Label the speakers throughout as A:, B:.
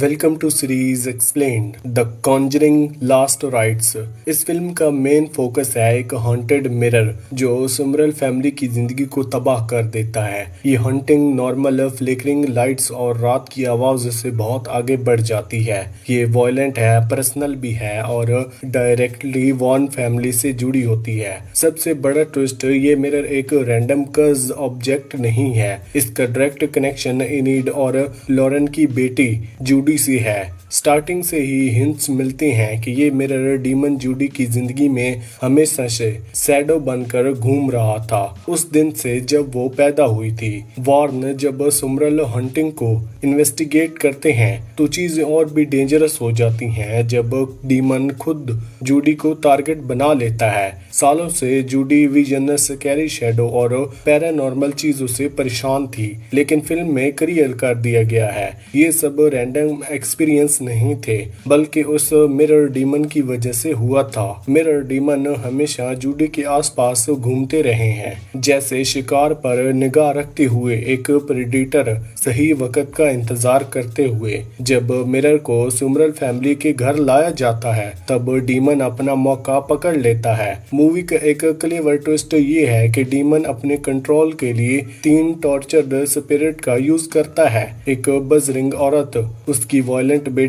A: Welcome to series explained the conjuring last rites. इस फिल्म का मेन फोकस है एक हॉन्टेड मिरर जो सुमरल फैमिली की जिंदगी को तबाह कर देता है। ये हॉन्टिंग नॉर्मल फ्लिकरिंग लाइट्स और रात की आवाज से बहुत आगे बढ़ जाती है। ये वॉयलेंट है, पर्सनल भी है और डायरेक्टली वॉन फैमिली से जुड़ी होती है। सबसे बड़ा ट्विस्ट, ये मिरर एक रैंडम कर्ज ऑब्जेक्ट नहीं है। इसका डायरेक्ट कनेक्शन इनीड और लॉरेन की बेटी जूडी से है। स्टार्टिंग से ही हिंट्स मिलते हैं कि ये मिरर डीमन जूडी की जिंदगी में हमेशा से शैडो बनकर घूम रहा था, उस दिन से जब वो पैदा हुई थी। वॉर्न जब सुमरल हंटिंग को इन्वेस्टिगेट करते हैं तो चीजें और भी डेंजरस हो जाती हैं जब डीमन खुद जूडी को टारगेट बना लेता है। सालों से जूडी विजन, स्कैरी शैडो और पैरानॉर्मल चीजों से परेशान थी, लेकिन फिल्म में क्लियर कर दिया गया है ये सब रैंडम एक्सपीरियंस नहीं थे, बल्कि उस मिरर डीमन की वजह से हुआ था। मिरर डीमन हमेशा जूडी के आसपास घूमते रहे हैं, जैसे शिकार पर निगाह रखते हुए एक प्रेडेटर सही वक्त का इंतजार करते हुए। जब मिरर को सुमरल फैमिली के घर लाया जाता है तब डीमन अपना मौका पकड़ लेता है। मूवी का एक क्लेवर ट्विस्ट ये है कि डीमन अपने कंट्रोल के लिए 3 टॉर्चर्ड स्पिरिट का यूज करता है, एक बजरिंग औरत, उसकी वायलेंट बेटी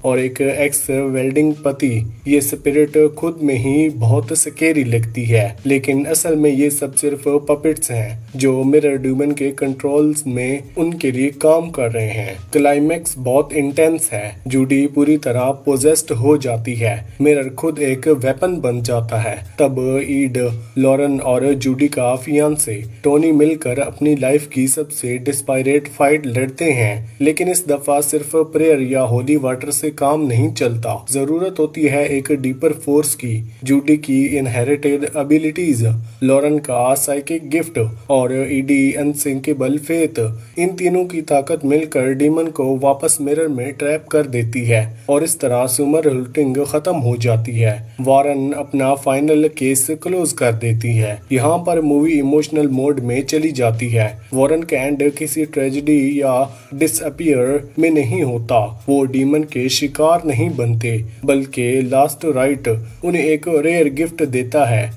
A: और एक एक्स वेल्डिंग पति। ये स्पिरिट खुद में ही बहुत स्केरी लगती है, लेकिन असल में ये सब सिर्फ पपेट्स हैं जो मिरर डीमन के कंट्रोल्स में उनके लिए काम कर रहे हैं। क्लाइमैक्स बहुत इंटेंस है। जूडी पूरी तरह पोजेस्ड हो जाती है, मिरर खुद एक वेपन बन जाता है। तब ईड, लॉरेन और जूडी का फियांसे टोनी मिलकर अपनी लाइफ की सबसे डिस्पायरेट फाइट लड़ते हैं, लेकिन इस दफा सिर्फ प्रेयर या होली वाटर से काम नहीं चलता। जरूरत होती है एक डीपर फोर्स की। जूडी की इनहेरिटेड एबिलिटीज, लॉरेन का साइकिक गिफ्ट और ईडी अनसिंकेबल फेथ, इन तीनों की ताकत मिलकर डीमन को वापस मिरर में ट्रैप कर देती है और इस तरह सुमरल हंटिंग खत्म हो जाती है। वॉरेन अपना फाइनल केस क्लोज कर देती है। यहाँ पर मूवी इमोशनल मोड में चली जाती है। वॉरेन का एंड किसी ट्रेजेडी या डिसअपियर में नहीं होता। वो डीमन के शिकार नहीं बनते, बल्कि लास्ट राइट उन्हें एक रेयर गिफ्ट देता है।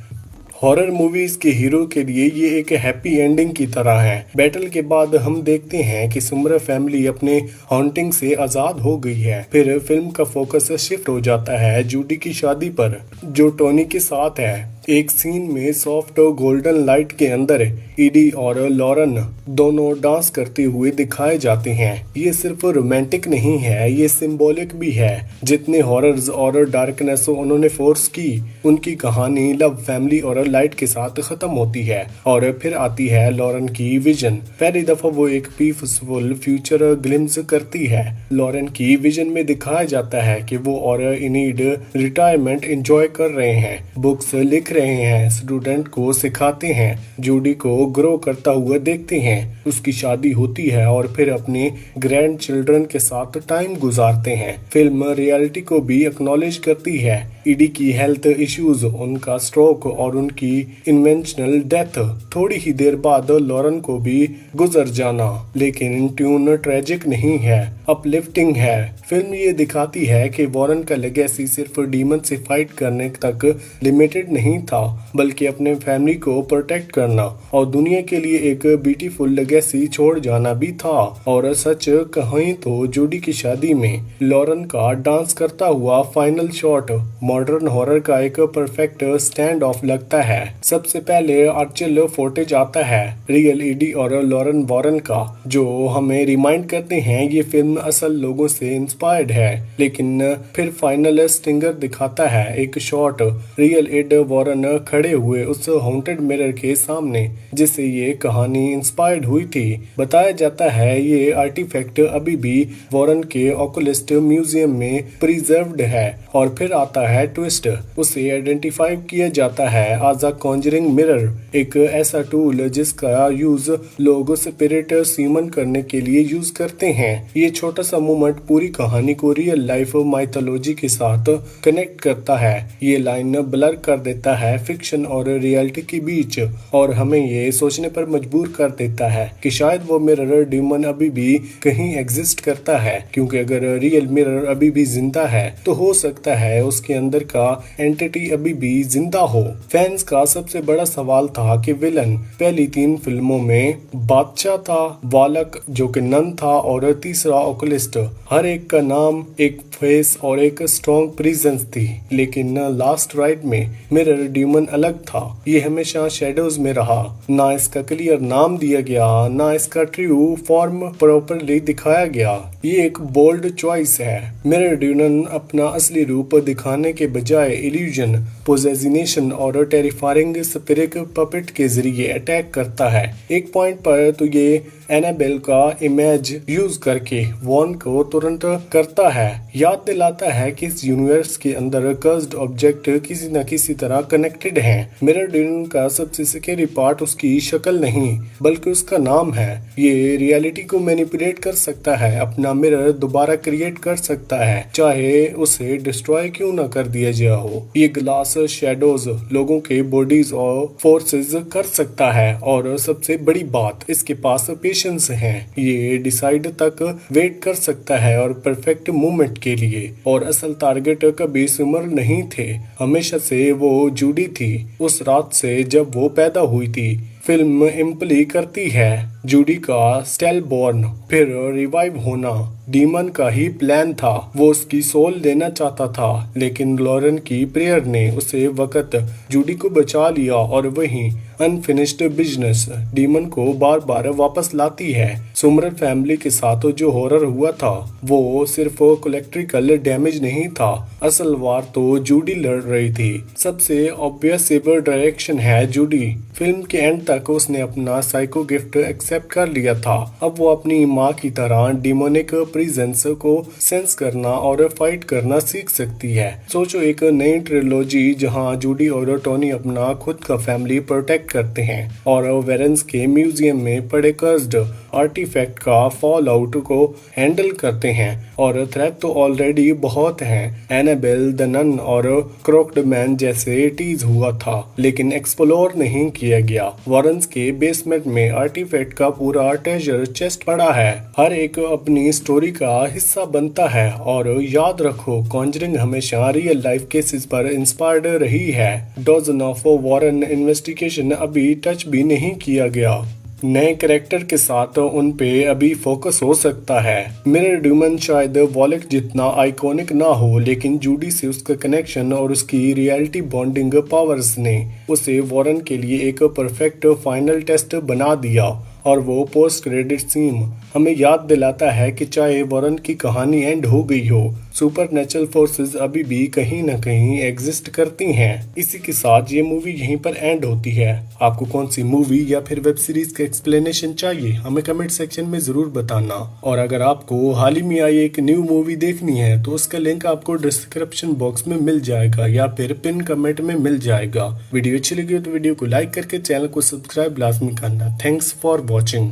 A: हॉरर मूवीज के हीरो के लिए ये एक हैप्पी एंडिंग की तरह है। बैटल के बाद हम देखते हैं कि सुमरल फैमिली अपने हॉन्टिंग से आजाद हो गई है। फिर फिल्म का फोकस शिफ्ट हो जाता है जूडी की शादी पर, जो टोनी के साथ है। एक सीन में सॉफ्ट गोल्डन लाइट के अंदर ईडी और लॉरेन दोनों डांस करते हुए दिखाए जाते हैं। ये सिर्फ रोमांटिक नहीं है, ये सिंबॉलिक भी है। जितने हॉरर्स और डार्कनेस उन्होंने फोर्स की, उनकी कहानी लव, फैमिली और लाइट के साथ खत्म होती है और फिर आती है लॉरेन की विजन। पहली दफा वो एक पीसफुल फ्यूचर ग्लिम्स करती है। लॉरेन की विजन में दिखाया जाता है कि वो और इनीड रिटायरमेंट एंजॉय कर रहे हैं, बुक्स लिख रहे हैं, स्टूडेंट को सिखाते हैं, जूडी को ग्रो करता हुआ देखते हैं। उसकी शादी होती है और फिर अपने ग्रैंड चिल्ड्रन के साथ टाइम गुजारते हैं। फिल्म रियलिटी को भी एक्नॉलेज करती है। ईडी की हेल्थ इश्यूज, उनका स्ट्रोक और उनकी इन्वेंशनल डेथ, थोड़ी ही देर बाद लॉरेन को भी गुजर जाना, लेकिन ट्यून ट्रेजिक नहीं है, अपलिफ्टिंग है। फिल्म ये दिखाती है कि वॉरेन का लेगेसी सिर्फ डीमन से फाइट करने तक लिमिटेड नहीं था, बल्कि अपने फैमिली को प्रोटेक्ट करना और दुनिया के लिए एक ब्यूटीफुल लेगेसी छोड़ जाना भी था। और सच कहें तो जूडी की शादी में लॉरेन का डांस करता हुआ फाइनल शॉट मॉडर्न हॉरर का एक परफेक्ट स्टैंड ऑफ लगता है। सबसे पहले आर्चियल फुटेज आता है रियल ईडी और लॉरेन वॉरेन का, जो हमें रिमाइंड करते हैं ये फिल्म असल लोगों से इंस्पायर्ड है। लेकिन फिर फाइनल स्टिंगर दिखाता है एक शॉट रियल ईड वॉरेन खड़े हुए उस हॉन्टेड मिरर के सामने जिससे ये कहानी इंस्पायर्ड हुई थी। बताया जाता है ये आर्टिफैक्ट अभी भी वॉरेन के ओकुलिस्ट म्यूजियम में प्रिजर्व्ड है। और फिर आता है है ट्विस्ट। उसे आइडेंटिफाई किया जाता है एज अ कॉन्जरिंग मिरर, एक ऐसा टूल जिसका यूज लोग स्पिरिट सीमन करने के लिए यूज करते हैं। ये छोटा सा मोमेंट पूरी कहानी को रियल लाइफ माइथोलॉजी के साथ कनेक्ट करता है। ये लाइन ब्लर कर देता है फिक्शन और रियलिटी के बीच और हमें ये सोचने पर मजबूर कर देता है कि शायद वो मिरर डीमन अभी भी कहीं एग्जिस्ट करता है, क्योंकि अगर रियल मिरर अभी भी जिंदा है तो हो सकता है उसके अंदर का एंटिटी अभी भी जिंदा हो। फैंस का सबसे बड़ा सवाल था कि विलन पहली 3 फिल्मों में बादशाह था, वालक जो कि नन था और तीसरा ओकुलिस्ट, हर एक का नाम, एक फेस और एक स्ट्रॉन्ग प्रेजेंस थी। लेकिन लास्ट राइड में मिरर डीमन अलग था। ये हमेशा शेडोज में रहा, ना इसका क्लियर नाम दिया गया, ना इसका ट्रू फॉर्म प्रॉपरली दिखाया गया। ये एक बोल्ड चॉइस है। मिरर डीमन अपना असली रूप दिखाने के बजाय इल्यूजन, पोजेसिनेशन और टेरिफाइंग स्पिरिट पपेट के जरिए अटैक करता है। एक पॉइंट पर तो ये एनाबेल का इमेज यूज करके वॉर्न को तुरंत करता है, याद दिलाता है कि इस यूनिवर्स के अंदर कर्स्ड ऑब्जेक्ट किसी न किसी तरह कनेक्टेड हैं। मिरर डीमन का सबसे स्कैरी पार्ट उसकी शक्ल नहीं बल्कि उसका नाम है। ये रियलिटी को मैनिपुलेट कर सकता है, अपना मिरर दोबारा क्रिएट कर सकता है, चाहे उसे डिस्ट्रॉय क्यों न कर दिया गया हो। ये ग्लास शैडोज लोगों के बॉडीज और फोर्सेस कर सकता है और सबसे बड़ी बात, इसके पास पेशेंस है। ये डिसाइड तक वेट कर सकता है और परफेक्ट मूवमेंट के लिए। और असल टारगेट कभी सिमर नहीं थे, हमेशा से वो जूडी थी, उस रात से जब वो पैदा हुई थी। फिल्म इम्प्ली करती है जूडी का स्टेलबॉर्न फिर रिवाइव होना डीमन का ही प्लान था। वो उसकी सोल लेना चाहता था, लेकिन लॉरेन की प्रेयर ने उसे वक्त जूडी को बचा लिया और वही अनफिनिश्ड बिजनेस डीमन को बार बार वापस लाती है। सुमरल फैमिली के साथ जो हॉरर हुआ था वो सिर्फ कोलेक्ट्रिकल डैमेज नहीं था, असल वार तो जूडी लड़ रही थी। सबसे ऑब्वियस डायरेक्शन है जूडी। फिल्म के एंड तक उसने अपना साइको गिफ्ट एक्सेप्ट कर लिया था। अब वो अपनी माँ की तरह डिमोनिक प्रेजेंस को सेंस करना और फाइट करना सीख सकती है। सोचो एक नई ट्रिलॉजी जहाँ जूडी और टोनी अपना खुद का फैमिली प्रोटेक्ट करते हैं और वेरेंस के म्यूजियम में पड़े कर्स्ड आर्टिफैक्ट का फॉल आउट को हैंडल करते हैं। और थ्रेट तो ऑलरेडी बहुत हैं, एनाबेल, द नन और क्रोक्ड मैन जैसे टीज हुआ था, लेकिन एक्सप्लोर नहीं किया गया। वॉरेंस के बेसमेंट में आर्टिफैक्ट का पूरा ट्रेजर चेस्ट पड़ा है, हर एक अपनी स्टोरी का हिस्सा बनता है। और याद रखो, कॉन्जरिंग हमेशा रियल लाइफ केसेस पर इंस्पायर्ड रही है। डजन ऑफ वॉरेन इन्वेस्टिगेशन अभी टच भी नहीं किया गया। नए कैरेक्टर के साथ उन पे अभी फोकस हो सकता है। मिरर डीमन शायद वॉलेट जितना आइकॉनिक ना हो, लेकिन जूडी से उसका कनेक्शन और उसकी रियलिटी बॉन्डिंग पावर्स ने उसे वॉरेन के लिए एक परफेक्ट फाइनल टेस्ट बना दिया। और वो पोस्ट क्रेडिट सीन हमें याद दिलाता है कि चाहे वॉरेन की कहानी एंड हो गई हो, सुपरनेचुरल फोर्सेस अभी भी कहीं न कहीं एग्जिस्ट करती हैं। इसी के साथ ये मूवी यहीं पर एंड होती है। आपको कौन सी मूवी या फिर वेब सीरीज का एक्सप्लेनेशन चाहिए, हमें कमेंट सेक्शन में जरूर बताना। और अगर आपको हाल ही में आई एक न्यू मूवी देखनी है तो उसका लिंक आपको डिस्क्रिप्शन बॉक्स में मिल जाएगा या फिर पिन कमेंट में मिल जाएगा। वीडियो अच्छी लगी तो वीडियो को लाइक करके चैनल को सब्सक्राइब लाजमी करना। Thanks for watching.